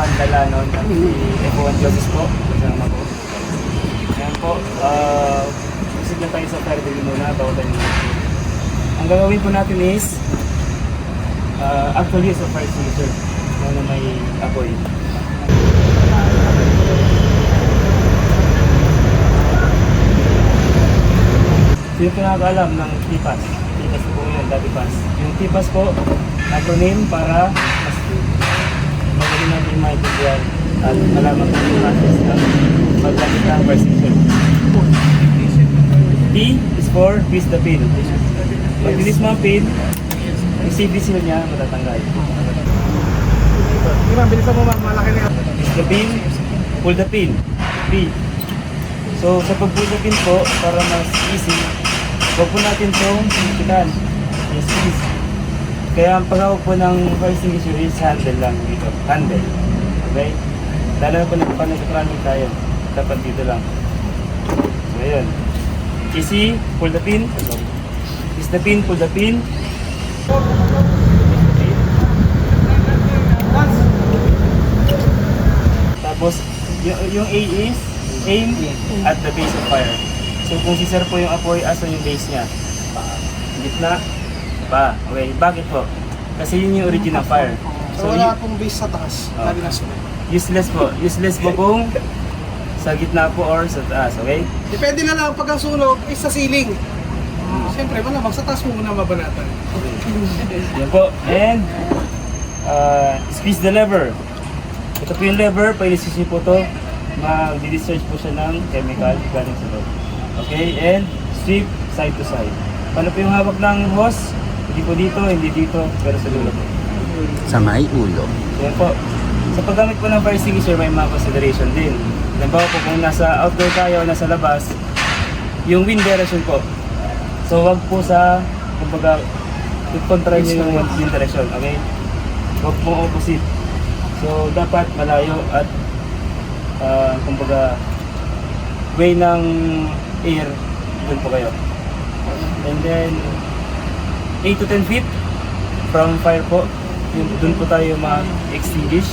Juan Dalanon at si F1 Joseph po. Kasama po. Ayan po. Proceed na tayo sa fire drill muna. Bawalan nyo. Ang gagawin po natin is actually sa fire extinguisher na may apoy. Sino po nakakaalam ng TPAS? TPAS po yun, dati PAS. Yung TPAS po, acronym para mas magaling natin maintindihan at malaman po yung process ng paggamit ng fire extinguisher. T is for twist the pin. Pag tinis mo ang pin, yung safety seal niya matatanggal. Hindi ma'am, bilisan mo ma'am, malaki na yan. Twist the pin, pull the pin. P. So sa pag-pull the pin po, para mas easy, huwag po natin itong sinikitan. Yes, please. Kaya ang paghawak po ng fire extinguisher is handle lang dito. Handle. Okay? Lalo na po nag-running tayo. Dapat dito lang. So ayun. Easy, pull the pin. Twist the pin, pull the pin. Tapos, yung A is aim at the base of fire. So kung si sir po yung apoy, asan yung base niya? Gitna? Pa. Okay, bakit po? Kasi yun yung origin ng fire. So wala pong base sa taas, lagi na sunod. Useless po. Useless po kung sa gitna po or sa taas, okay? Depende na lang pag ang sunog is sa ceiling. Siyempre, malamang sa taas mo muna mabanatan. Yan po. And, squeeze the lever. Ito po yung lever, pailisis niyo po to. Mag-discharge po siya ng chemical galing sa loob. Okay, and sweep side to side. Paano po yung hawak ng hose? Hindi po dito, hindi dito, pero sa dulo po. Sa may ulo. Yan po. Sa paggamit po ng fire extinguisher, may mga consideration din. Halimbawa po kung nasa outdoor tayo, nasa labas, yung wind direction po. So wag po sa, kumbaga, i-control nyo yung wind direction, okay? Wag po opposite. So dapat malayo at kumbaga, way ng air, dun po kayo. And then, 8 to 10 feet from fire po, dun po tayo mag-extinguish.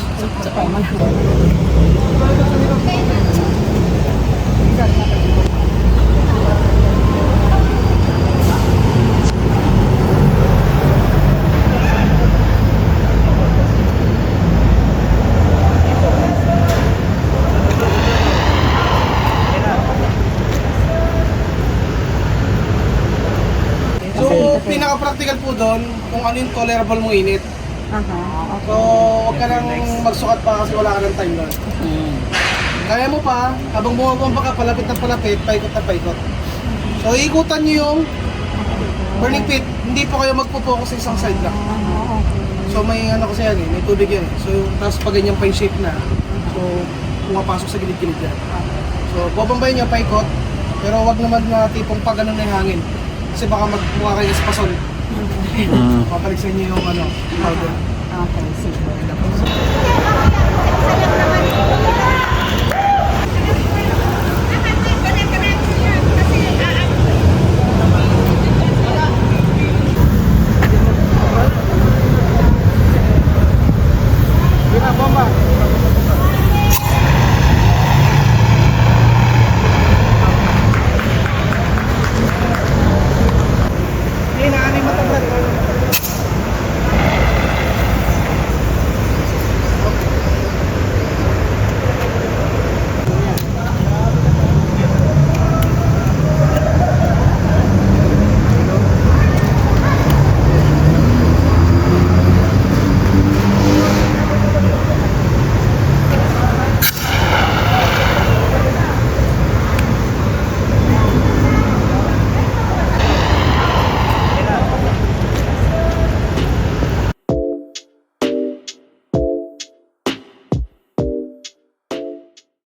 Pinaka-practical po doon kung ano yung tolerable mong init. So, huwag ka nang magsukat pa kasi wala ka ng time doon. Kaya mo pa, habang bumabomba ka, palapit na palapit, paikot na paikot. So, iikutan nyo yung burning pit. Hindi po kayo magpo-focus sa isang side lang. So, may ano kasi yan eh, may tubig yan eh. So, tapos pag ganyan pa yung shape na, so, pumapasok sa gilid-gilid yan. So, babambayin nyo, paikot. Pero wag naman na tipong pag ganun na yung hangin. Kasi baka magmukha kayo sa pason. Papalik sa inyo yung ano, powder. Okay, sige.